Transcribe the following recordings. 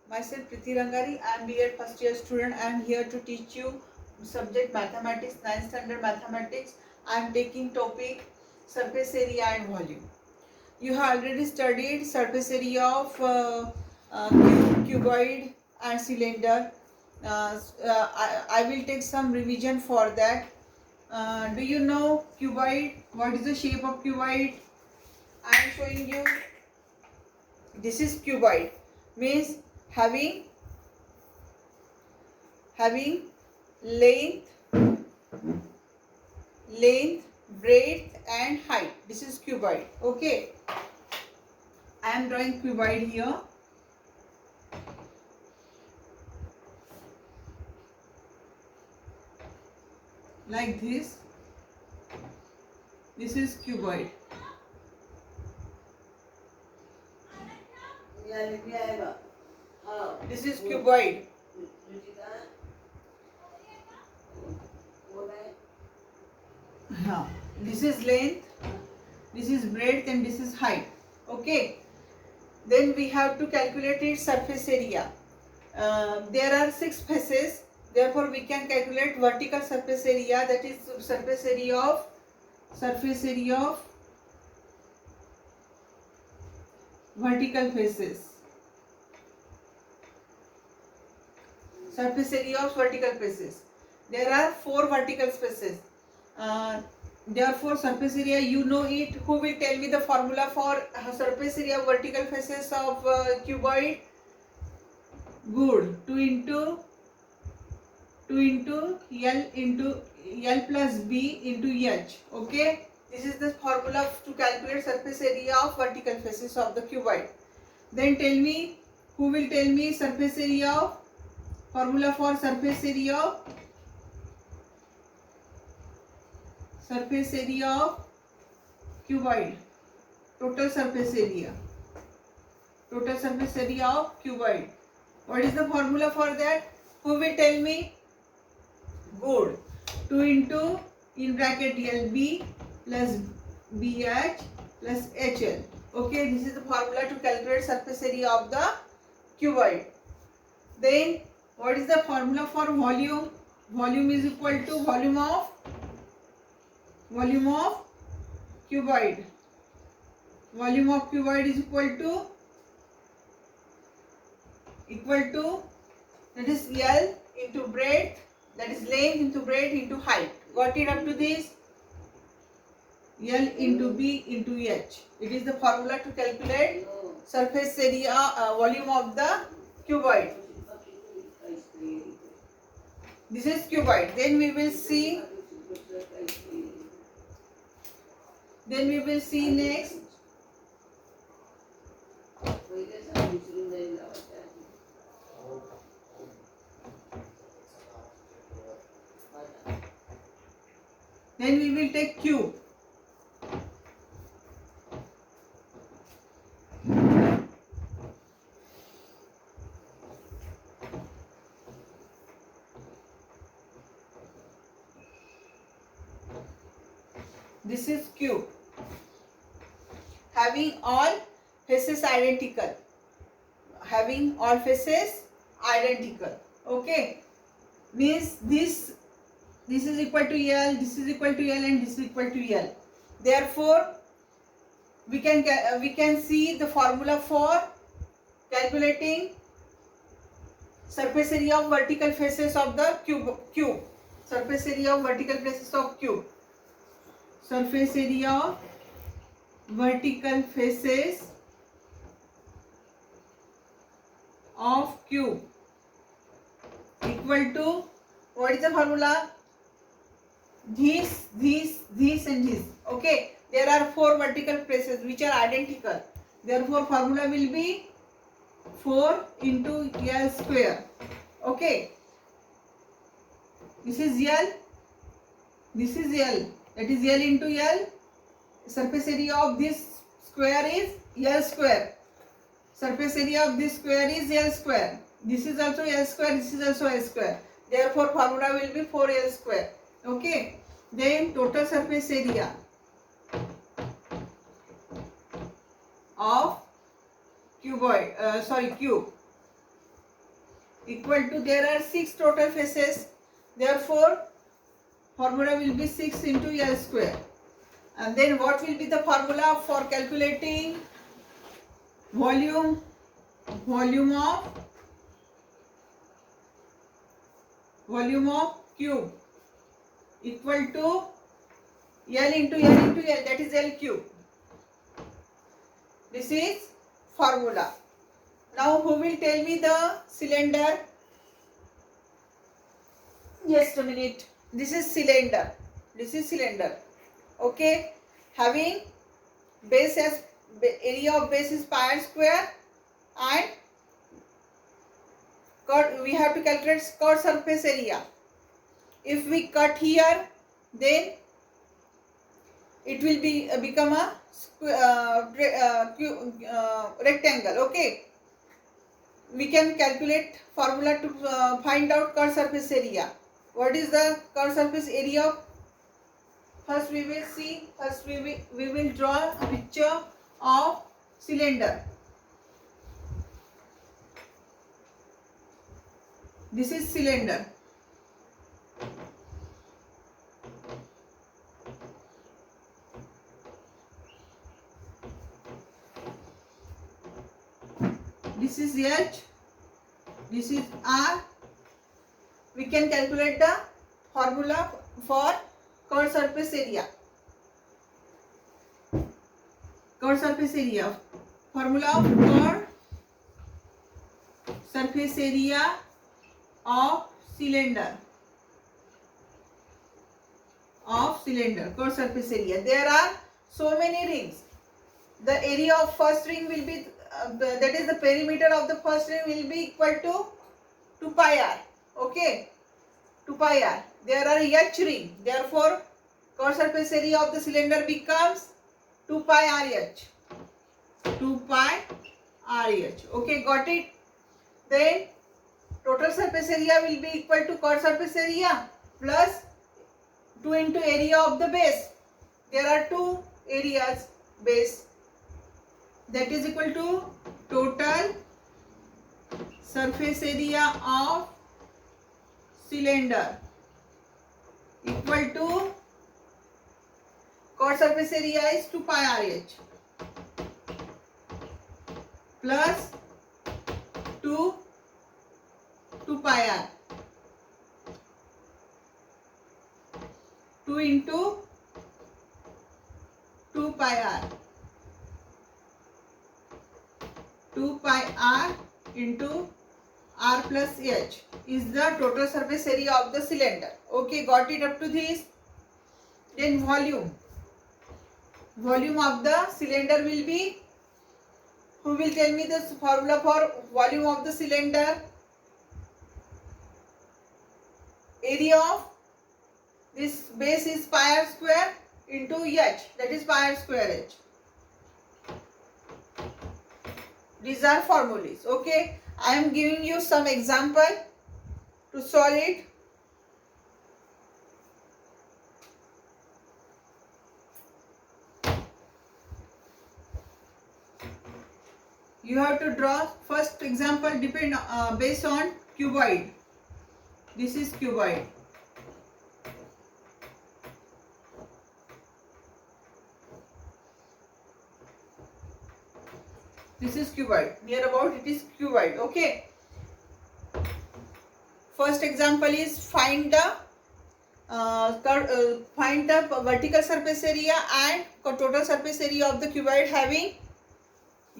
Myself Priti Rangari. I am B.Ed first year student. I am here to teach you subject mathematics, 9th standard mathematics. I am taking topic surface area and volume. You have already studied surface area of cuboid and cylinder. I will take some revision for that. Do you know cuboid? What is the shape of cuboid? I am showing you. This is cuboid, means having length, breadth and height. This is cuboid. Okay, I am drawing cuboid here. Like this. This is cuboid. This is cuboid. This is length, this is breadth and this is height. Okay, then we have to calculate its surface area. There are 6 faces, therefore we can calculate vertical surface area, that is surface area of vertical faces. Surface area of vertical faces. There are 4 vertical faces. Therefore, surface area, you know it. Who will tell me the formula for surface area of vertical faces of cuboid? Good. 2 into L into L plus B into H. Okay. This is the formula to calculate surface area of vertical faces of the cuboid. Then tell me, who will tell me surface area of formula for surface area of cuboid? Total surface area of cuboid. What is the formula for that? Who will tell me? Good. 2 into in bracket LB plus BH plus HL. Okay, this is the formula to calculate surface area of the cuboid. Then what is the formula for volume? Volume is equal to volume of cuboid. Volume of cuboid is equal to that is L into breadth, that is length into breadth into height. Got it up to this? L into B into H. It is the formula to calculate surface area, volume of the cuboid. This is cuboid. Then we will see next. Then we will take cube. This is cube. Having all faces identical. Okay. Means this is equal to L, this is equal to L and this is equal to L. Therefore, we can see the formula for calculating surface area of vertical faces of the cube. Surface area of vertical faces of cube. Surface area of vertical faces of cube equal to, what is the formula? This and this. Okay, there are 4 vertical faces which are identical. Therefore, formula will be 4 into L square. Okay, this is L, this is L. That is L into L. Surface area of this square is L square. Surface area of this square is L square. This is also L square. This is also L square. Therefore, formula will be 4L square. Okay. Then total surface area of cube. equal to, there are 6 total faces, therefore formula will be 6 into L square. And then what will be the formula for calculating volume? Volume of cube equal to L into L into L, that is L cube. This is formula. Now who will tell me the cylinder? Just a minute. This is cylinder. This is cylinder. Okay. Having base as area of base is pi r square, and we have to calculate curved surface area. If we cut here, then it will be become a rectangle. Okay. We can calculate formula to find out curved surface area. What is the curved surface area? First we will see. First we will draw a picture of cylinder. This is cylinder. This is H. This is R. We can calculate the formula for curved surface area. Curved surface area. Formula of curved surface area of cylinder. Curved surface area. There are so many rings. The area of first ring will be that is the perimeter of the first ring will be equal to 2 pi r. Okay, 2 pi r. There are H ring. Therefore, curved surface area of the cylinder becomes 2 pi r h. 2 pi r h. Okay, got it. Then total surface area will be equal to curved surface area plus 2 into area of the base. There are 2 areas base. That is equal to total surface area of cylinder equal to curved surface area is 2 pi r h plus 2 pi r. 2 into 2 pi r. 2 pi r into r plus h is the total surface area of the cylinder. Okay, got it up to this. Then volume. Volume of the cylinder will be, who will tell me the formula for volume of the cylinder? Area of this base is pi r square into h, that is pi r square h. These are formulas. Okay, I am giving you some example to solve it. You have to draw first example based on cuboid. This is cuboid. This is cuboid. Near about it is cuboid. Okay. First example is find the vertical surface area and total surface area of the cuboid having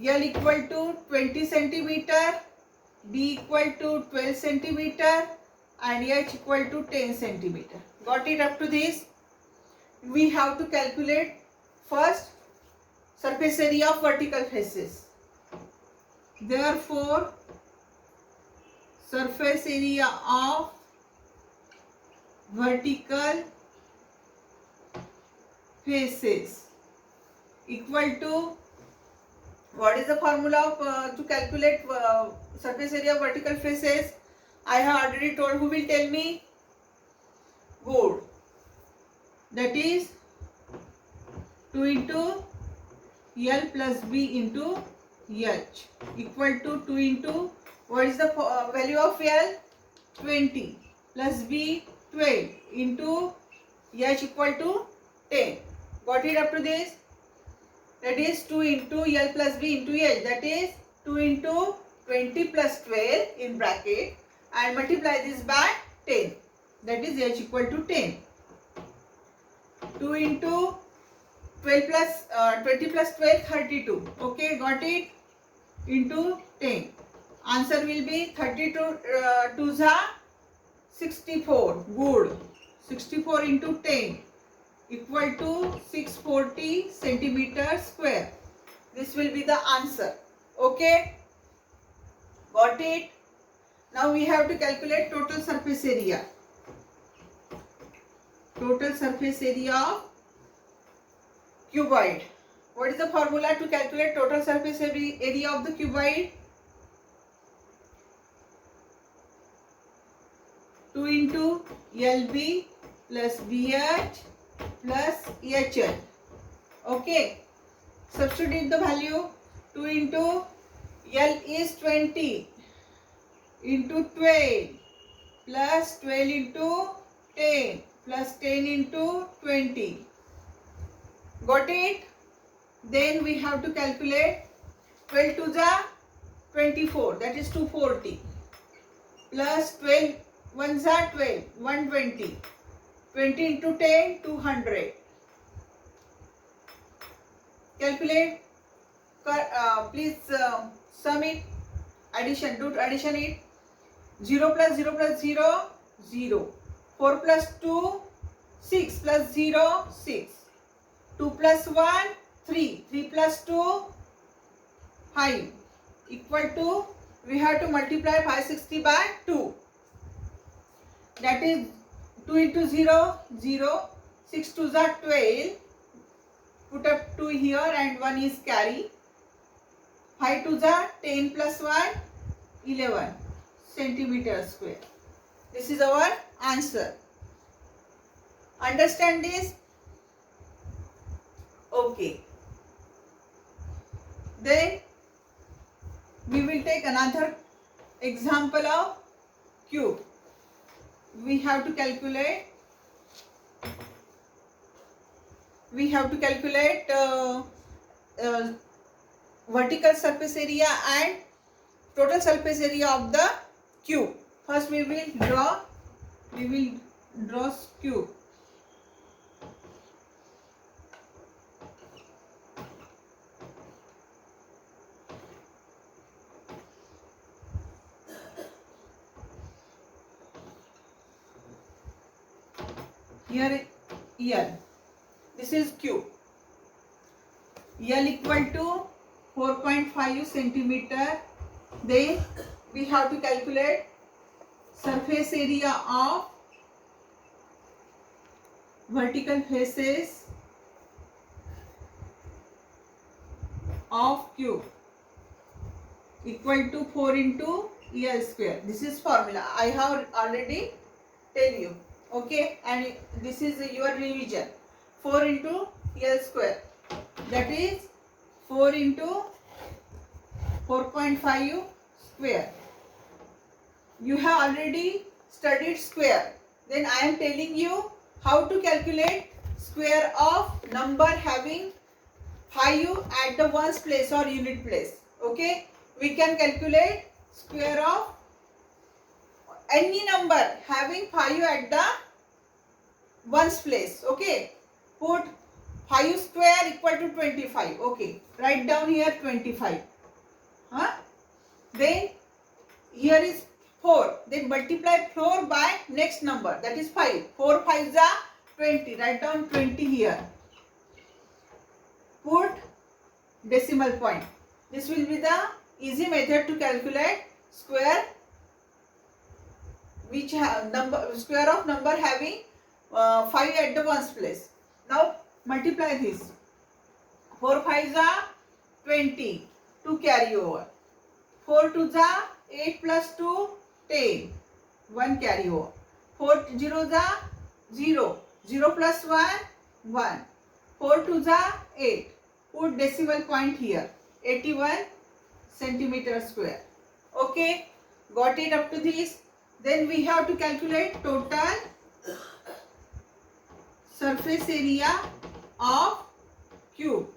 L equal to 20 centimeter, B equal to 12 centimeter, and H equal to 10 centimeter. Got it up to this? We have to calculate first surface area of vertical faces. Therefore, surface area of vertical faces equal to, what is the formula of, to calculate surface area of vertical faces? I have already told. Who will tell me? Good. That is 2 into L plus B into H equal to 2 into What is the value of L? 20 plus B 12 into H equal to 10. Got it up to this? That is 2 into L plus B into H. That is 2 into 20 plus 12 in bracket and multiply this by 10. That is H equal to 10. 2 into 12 plus 20 plus 12 32. Okay, got it? Into 10. Answer will be 32 2s are 64. Good. 64 into 10 equal to 640 centimeter square. This will be the answer. Okay. Got it? Now we have to calculate total surface area. Total surface area of cuboid. What is the formula to calculate total surface area of the cuboid? 2 into LB plus BH plus HL. Okay. Substitute the value. 2 into L is 20 into 12 plus 12 into 10 plus 10 into 20. Got it? Then we have to calculate 12 to the 24, that is 240 plus 12 1s are 12, 120. 20 into 10, 200. Calculate. Please sum it. Addition. Do addition it. 0 plus 0 plus 0, 0. 4 plus 2, 6 plus 0, 6. 2 plus 1, 3. 3 plus 2, 5. Equal to, we have to multiply 560 by 2. That is 2 into 0, 0. 6 2s are 12. Put up 2 here and 1 is carry. 5 2s are 10 plus 1, 11 centimeter square. This is our answer. Understand this? Okay. Then we will take another example of cube. We have to calculate vertical surface area and total surface area of the cube. First we will draw cube. Here L. This is cube. L equal to 4.5 centimeter. Then we have to calculate surface area of vertical faces of cube equal to 4 into L square. This is formula. I have already tell you. Okay, and this is your revision. 4 into L square. That is 4 into 4.5 square. You have already studied square. Then I am telling you how to calculate square of number having 5 at the ones place or unit place. Okay, we can calculate square of any number having 5 at the ones place. Okay, put 5 square equal to 25. Okay, write down here 25. Then here is 4. Then multiply 4 by next number, that is 5. 4 5s are 20. Write down 20 here. Put decimal point. This will be the easy method to calculate square which have square of number having 5 at the ones place. Now multiply this. 4 5s are 20. 2 carry over. 4 2s are 8 plus 2 10. 1 carry over. 4 zeros are 0. 0 plus 1 1. 4 2s are 8. Put decimal point here. 81 centimeter square. Okay. Got it up to this? Then we have to calculate total surface area of cube.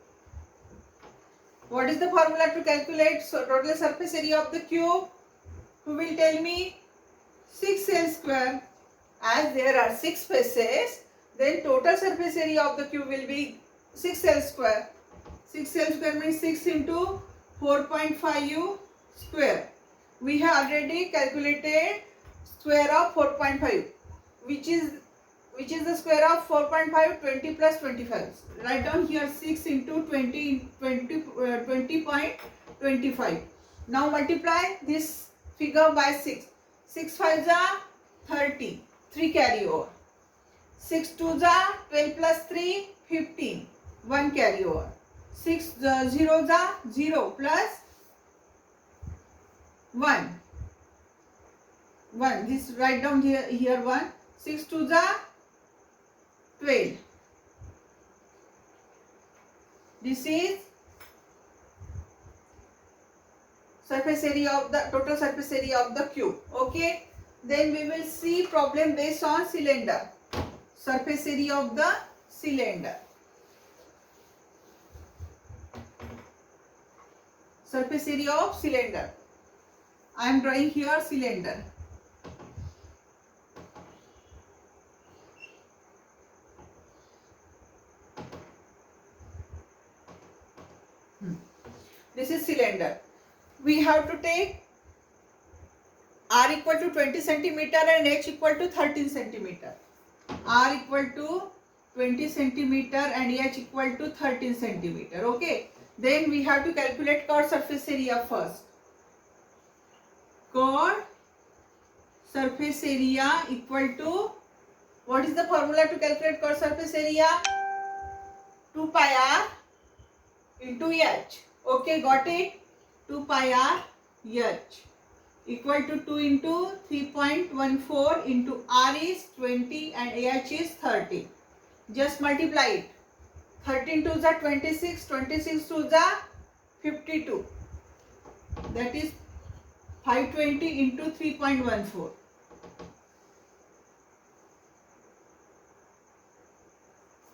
What is the formula to calculate total surface area of the cube? Who will tell me? 6L square. As there are 6 faces, then total surface area of the cube will be 6L square. 6L square means 6 into 4.5 square. We have already calculated square of 4.5, which is the square of 4.5? 20 plus 25. Write down here 6 into 20.25. Now multiply this figure by 6. 6 5 are 30. 3 carry over. 6 2 are 12 plus 3 15. 1 carry over. 6 0 are 0 plus 1. 1. This write down here 1. 6 2 are 12. This is surface area of the total surface area of the cube. Okay. Then we will see problem based on cylinder. Surface area of the cylinder. Surface area of cylinder. I am drawing here cylinder. This is cylinder. We have to take R equal to 20 centimeter and H equal to 13 centimeter. R equal to 20 centimeter and H equal to 13 centimeter. Okay. Then we have to calculate chord surface area first. Chord surface area equal to, what is the formula to calculate chord surface area? 2 pi R into H. Okay, got it? 2 pi R H equal to 2 into 3.14 into R is 20 and H is 30. Just multiply it. 13 2s are 26, 26 2s are 52. That is 520 into 3.14.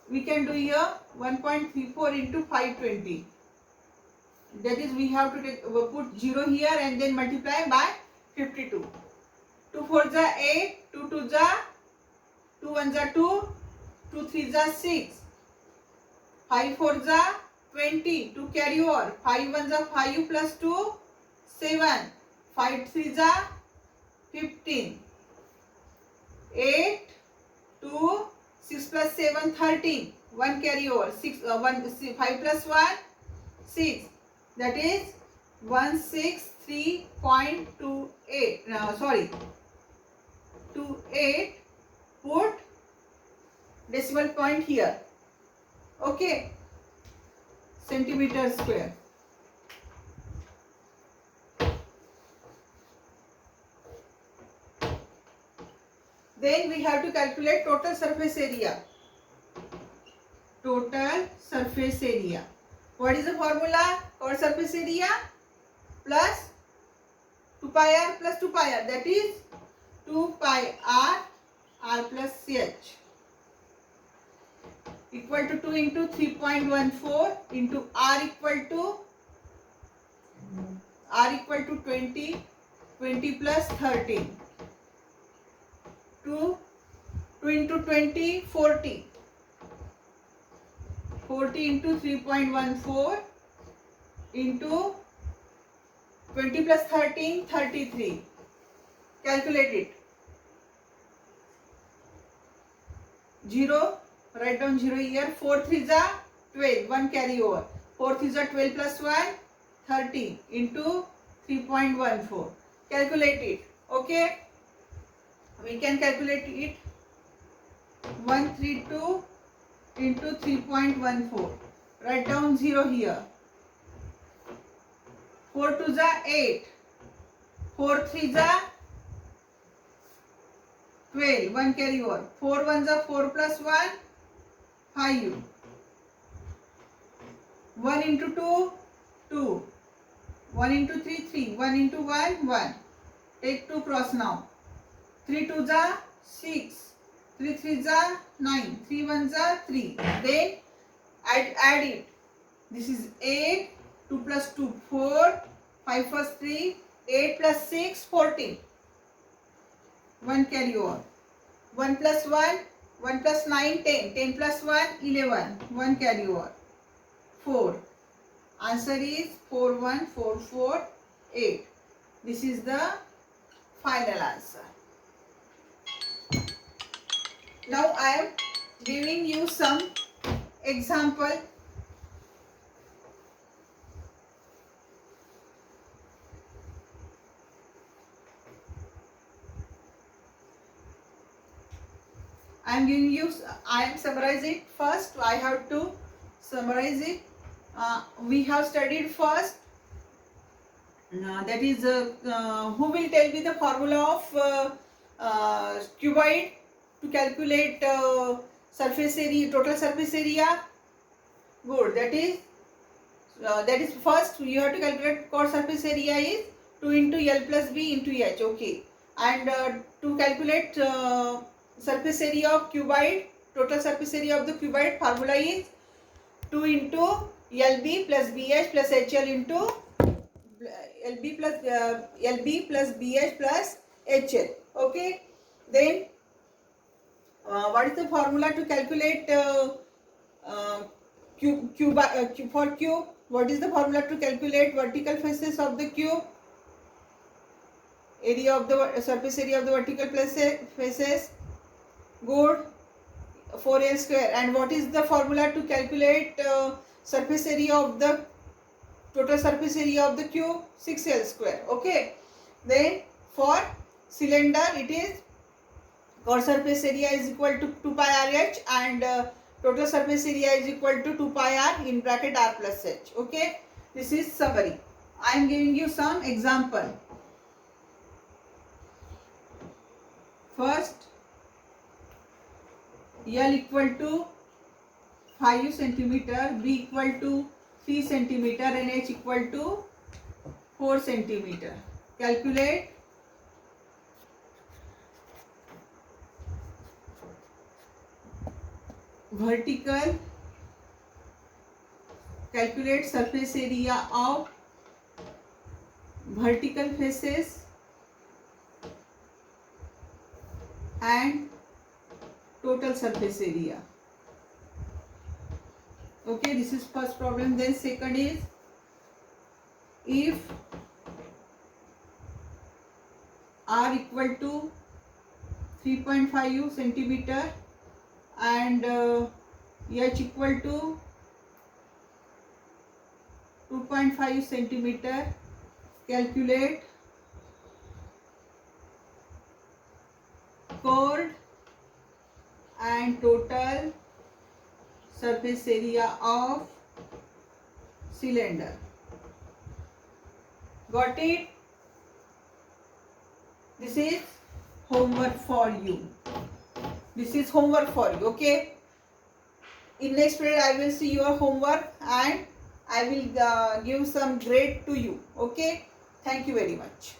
We can do here 1.34 into 520. That is, we have to put 0 here and then multiply by 52. 2 4s are 8, 2 2s are 2 1s are 2, 2 3s are 6, 5 4s are 20, 2 carry over, 5 1s are 5 plus 2, 7, 5 3s are 15, 8, 2, 6 plus 7, 13, 1 carry over, 5 plus 1, 6. That is 163.28. Sorry, 28. Put decimal point here. Okay. Centimeter square. Then we have to calculate total surface area. Total surface area. What is the formula? Chord surface area plus 2 pi R plus 2 pi R. That is 2 pi R, R plus H equal to 2 into 3.14 into R equal to 20, 20 plus 13. 2 into 20, 40. 40 into 3.14 into 20 plus 13, 33. Calculate it. 0. Write down 0 here. 4 3s are 12. 1 carry over. 4 3s are 12 plus 1, 30 into 3.14. Calculate it. Okay. We can calculate it. 132 into 3.14. Write down 0 here. 4 2s are 8. 4 3s are 12. 1 carry over. 4 1s are 4 plus 1, 5. 1 into 2, 2. 1 into 3, 3. 1 into 1, 1. Take 2 cross now. 3 2 जा 6. 3 3 जा 9. 3 1 जा 3. Then add it. This is 8. 2 plus 2 4. 5 plus 3. 8 plus 6 14. 1 carry over. 1 plus 1. 1 plus 9 10. 10 plus 1 11. 1 carry over. 4. Answer is 4 1 4 4 8. This is the final answer. Now I am giving you some example. I am summarizing it first. I have to summarize it. We have studied first. That is, who will tell me the formula of cuboid to calculate surface area, total surface area? Good. That is first you have to calculate core surface area is 2 into L plus B into H. Okay. And to calculate surface area of cuboid, total surface area of the cuboid, formula is 2 into LB plus BH plus HL into LB plus BH plus HL. Okay. Then what is the formula to calculate for cube? What is the formula to calculate vertical faces of the cube? Area of the surface area of the vertical faces. Good. 4L square. And what is the formula to calculate surface area of the total surface area of the cube? 6L square. Okay. Then for cylinder it is core surface area is equal to 2 pi RH and total surface area is equal to 2 pi R in bracket R plus H. Okay. This is summary. I am giving you some example. First, L equal to 5 centimeter, B equal to 3 centimeter and H equal to 4 centimeter. Calculate vertical, calculate surface area of vertical faces and total surface area. Okay, this is first problem. Then second is, if R equal to 3.5 centimeter and H equal to 2.5 centimeter, calculate chord and total surface area of cylinder. Got it? This is homework for you. This is homework for you. Okay. In next period I will see your homework and I will give some grade to you. Okay. Thank you very much.